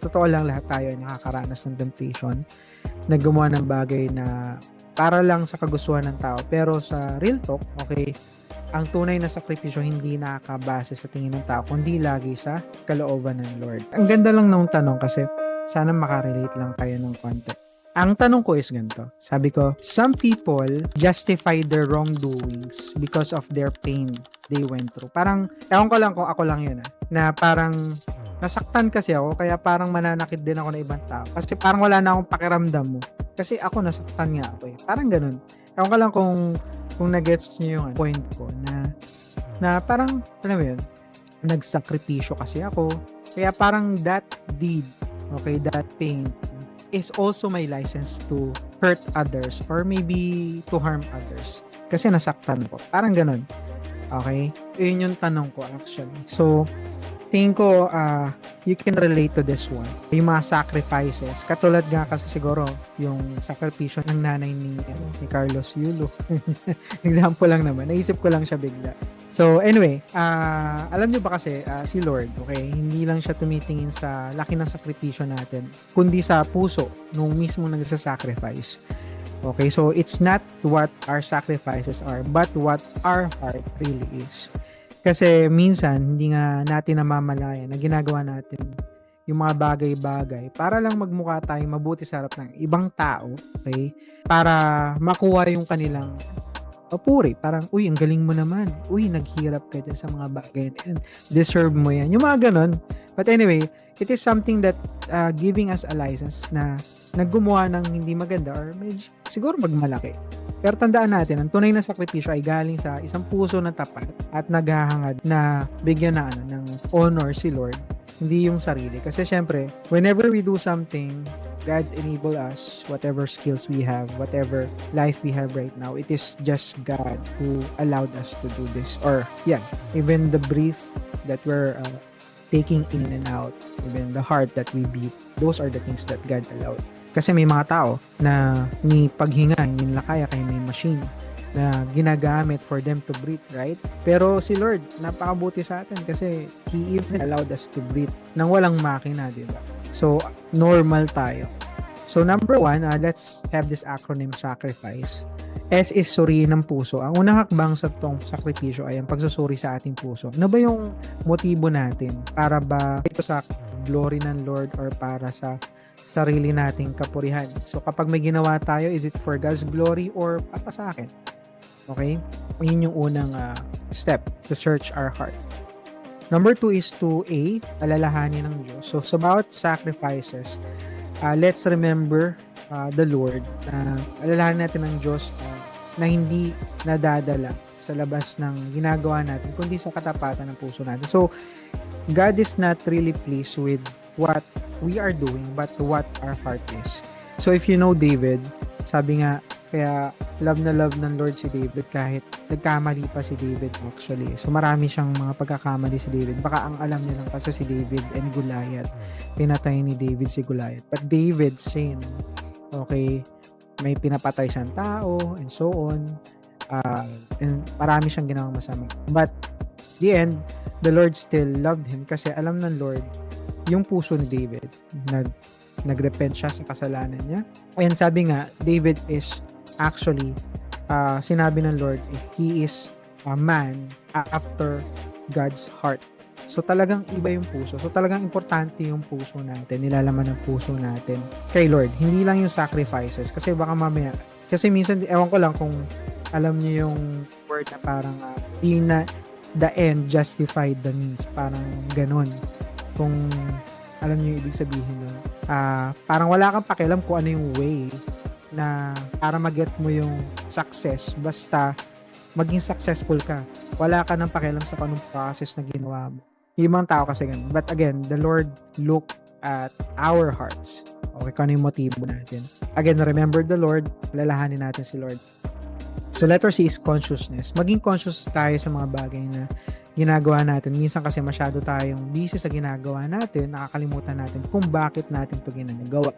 totoo lang, lahat tayo ay nakakaranas ng temptation na gumawa ng bagay na para lang sa kagustuhan ng tao. Pero sa real talk, okay, ang tunay na sakripisyo hindi nakakabase sa tingin ng tao, kundi lagi sa kalooban ng Lord. Ang ganda lang ng tanong kasi sana makarelate lang kayo ng konti. Ang tanong ko is ganito. Sabi ko, some people justify their wrongdoings because of their pain they went through. Parang, ewan ko lang kung ako lang yun na parang nasaktan kasi ako, kaya parang mananakit din ako ng ibang tao. Kasi parang wala na akong pakiramdam mo. Kasi ako nasaktan nga ako eh. Parang ganun. Ewan ko lang kung nagets nyo yung point ko na parang, alam mo yun, nagsakripisyo kasi ako. Kaya parang that deed, okay, that pain is also my license to hurt others or maybe to harm others. Kasi nasaktan ko. Parang ganun. Okay? Yun yung tanong ko actually. So, tingin ko you can relate to this one. Yung mga sacrifices. Katulad nga kasi siguro yung sakripisyo ng nanay ni Carlos Yulo. Example lang naman. Naisip ko lang siya bigla. So anyway, alam nyo ba kasi si Lord, okay, hindi lang siya tumitingin sa laki ng sakripisyo natin, kundi sa puso nung mismo nagsasacrifice. Okay, so it's not what our sacrifices are, but what our heart really is. Kasi minsan, hindi nga natin namamalayan na ginagawa natin yung mga bagay-bagay para lang magmukha tayong mabuti sa harap ng ibang tao, okay, para makuha yung kanilang papuri. Parang, uy, ang galing mo naman. Uy, naghirap ka dyan sa mga bagay na yan. Deserve mo yan. Yung mga ganun. But anyway, it is something that giving us a license na naggumawa ng hindi maganda or medyo, siguro magmalaki. Pero tandaan natin, ang tunay na sakripisyo ay galing sa isang puso na tapat at naghahangad na bigyan ng honor si Lord, hindi yung sarili. Kasi syempre, whenever we do something, God enable us, whatever skills we have, whatever life we have right now, it is just God who allowed us to do this. Or, yeah, even the breath that we're taking in and out, even the heart that we beat, those are the things that God allowed. Kasi may mga tao na ni paghinga, hindi nila kaya kaya may machine na ginagamit for them to breathe, right? Pero si Lord, napakabuti sa atin kasi He even allowed us to breathe nang walang makina, di ba? So, normal tayo. So, number 1, let's have this acronym sacrifice. S is suriin ng puso. Ang unang hakbang sa itong sakripisyo ay ang pagsusuri sa ating puso. Ano ba yung motibo natin? Para ba ito sa glory ng Lord or para sa sarili nating kapurihan? So, kapag may ginawa tayo, is it for God's glory or para sa akin? Okay? Yun yung unang step to search our heart. Number 2 is to alalahanin ng Diyos. So, sa bawat sacrifices, let's remember the Lord. Alalahanin natin ng Diyos na hindi nadadala sa labas ng ginagawa natin, kundi sa katapatan ng puso natin. So, God is not really pleased with what we are doing, but what our heart is. So, if you know David, sabi nga, kaya love ng Lord si David kahit nagkamali pa si David actually. So marami siyang mga pagkakamali si David. Baka ang alam niya lang kasi si David and Goliath. Pinatay ni David si Goliath. But David sinned. Okay, may pinapatay siyang tao and so on. And marami siyang ginawang masama. But the end, the Lord still loved him kasi alam ng Lord yung puso ni David. Nagrepent siya sa kasalanan niya. And sabi nga, David is actually, sinabi ng Lord, he is a man after God's heart. So talagang iba yung puso. So talagang importante yung puso natin, nilalaman ng puso natin kay Lord. Hindi lang yung sacrifices. Kasi baka mamaya, kasi minsan, ewan ko lang kung alam niyo yung word na parang, the end justified the means. Parang ganun. Kung alam niyo yung ibig sabihin nun. Parang wala kang pakialam kung ano yung way na para mag-get mo yung success. Basta maging successful ka. Wala ka nang pakialam sa anong process na ginawa mo. Yung mga tao kasi ganun. But again, the Lord look at our hearts. Okay, kung ano yung motibo natin. Again, remember the Lord. Lalahanin natin si Lord. So letter C is consciousness. Maging conscious tayo sa mga bagay na ginagawa natin. Minsan kasi masyado tayong busy sa ginagawa natin, nakakalimutan natin kung bakit natin ito ginagawa.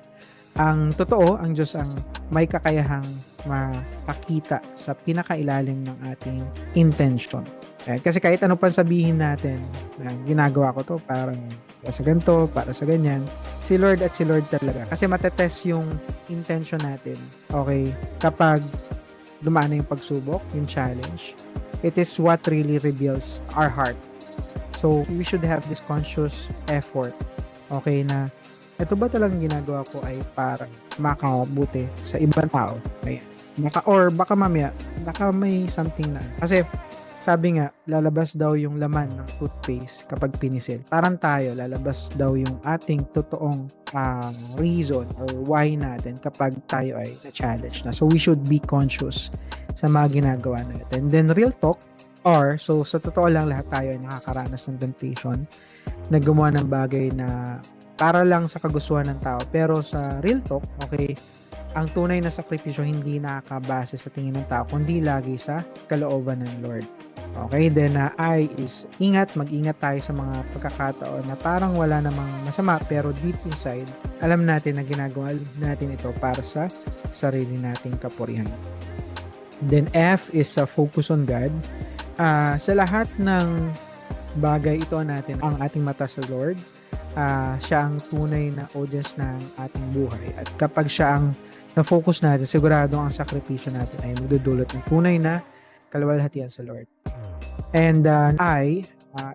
Ang totoo, ang Diyos ang may kakayahang makakita sa pinakailalim ng ating intention. Kasi kahit ano pang sabihin natin na ginagawa ko to para sa ganito, para sa ganyan, si Lord at si Lord talaga. Kasi matetest yung intention natin, okay? Kapag dumaan na yung pagsubok, yung challenge, it is what really reveals our heart. So, we should have this conscious effort, okay, na ito ba talagang ginagawa ko ay para makabuti sa ibang tao? Ayan. Baka mamaya, baka may something na. Kasi, sabi nga, lalabas daw yung laman ng toothpaste kapag pinisil. Parang tayo, lalabas daw yung ating totoong reason or why natin kapag tayo ay na-challenge na. So, we should be conscious sa mga ginagawa natin. Then, real talk, so sa totoo lang, lahat tayo ay nakakaranas ng temptation na gumawa ng bagay na para lang sa kagustuhan ng tao. Pero sa real talk, okay, ang tunay na sakripisyo hindi nakakabase sa tingin ng tao, kundi lagi sa kalooban ng Lord. Okay, then I is mag-ingat tayo sa mga pagkakataon na parang wala namang masama, pero deep inside, alam natin na ginagawa natin ito para sa sarili nating kapurihan. Then F is focus on God. Sa lahat ng bagay, ito natin ang ating mata sa Lord. Siya ang tunay na audience ng ating buhay. At kapag siya ang na-focus natin, sigurado ang sakripisyo natin ay magdudulot ng tunay na kaluwalhatian sa Lord. And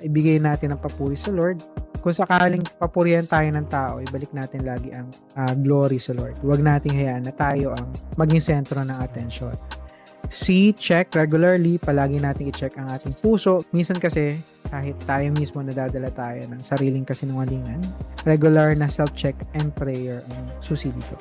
ibigay natin ang papuri sa Lord. Kung sakaling papurihan tayo ng tao, ibalik natin lagi ang glory sa Lord. Huwag nating hayaan na tayo ang maging sentro ng atensyon. C, check regularly. Palagi natin i-check ang ating puso. Minsan kasi, kahit tayo mismo nadadala tayo ng sariling kasinungalingan, regular na self-check and prayer ang susi dito.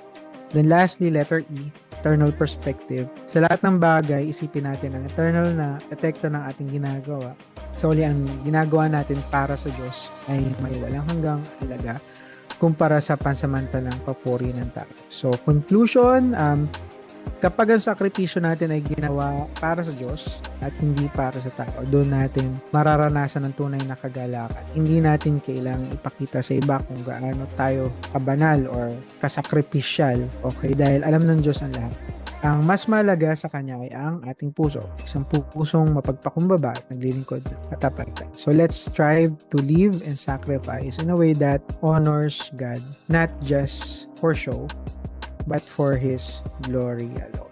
Then lastly, letter E, eternal perspective. Sa lahat ng bagay, isipin natin ang eternal na epekto ng ating ginagawa. So, ang ginagawa natin para sa Diyos ay may walang hanggang halaga kumpara sa pansamantalang papuri ng tao. So, conclusion, kapag ang sakripisyo natin ay ginawa para sa Diyos at hindi para sa tao, doon natin mararanasan ng tunay na kagalakan. Hindi natin kailangang ipakita sa iba kung gaano tayo kabanal or kasakripisyal, okay? Dahil alam ng Diyos ang lahat. Ang mas malaga sa Kanya ay ang ating puso. Isang pusong mapagpakumbaba at naglilingkod ng katapatan. So let's strive to live and sacrifice in a way that honors God, not just for show, but for His glory alone.